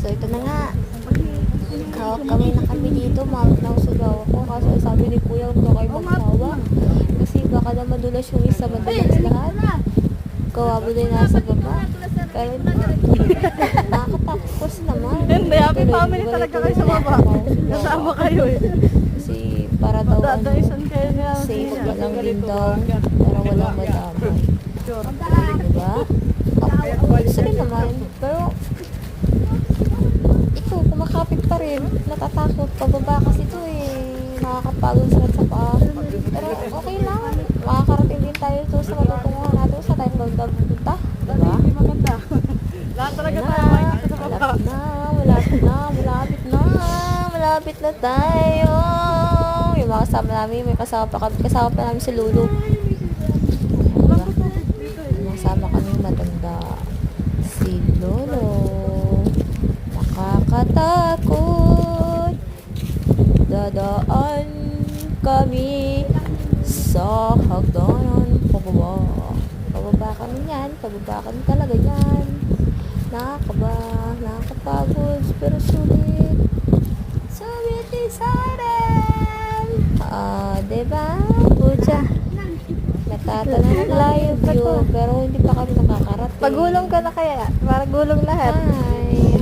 So, ito na nga. Kami na kami dito. Mawag na usugaw ako. Kaso sabi ni Kuya, huwag na kayo magsawa. Kasi baka na madulas yung isa, madulas lahat. Kawawa din nasa baba. Pero nakakatakos naman. Hindi, happy family talaga kayo sa baba. Kasama kayo eh. Kasi para daw Dadaisan kayo niya. safe lang din daw. Para walang madamay. Diba? Gusto rin naman. Pero ito, kumakapit pa rin. Natatakot. Pababa kasi ito eh. Nakakapagod sa paa. Pero okay lang. Makakarating din tayo ito sa matutunguhan natin. Sa tayong ganda pupunta. Diba? Hindi maganda. Lahat talaga tayo ay nasa sa baba. Malapit na tayo. Yung mga kasama namin, may kasama pa namin sa Lulu. Diba? Yung kasama kami matanda. Si Lolo. Nakakatakot. Dadaan kami sa hagdanan. Pababa kami yan. Pababa kami talaga yan. Nakakapagod. Pero sulit. Sulit excited. Diba? Pucha. Natatanong live view. Pero hindi pa kami nakakarating. Pagulong ka na kaya. Para gulong lahat. Hi.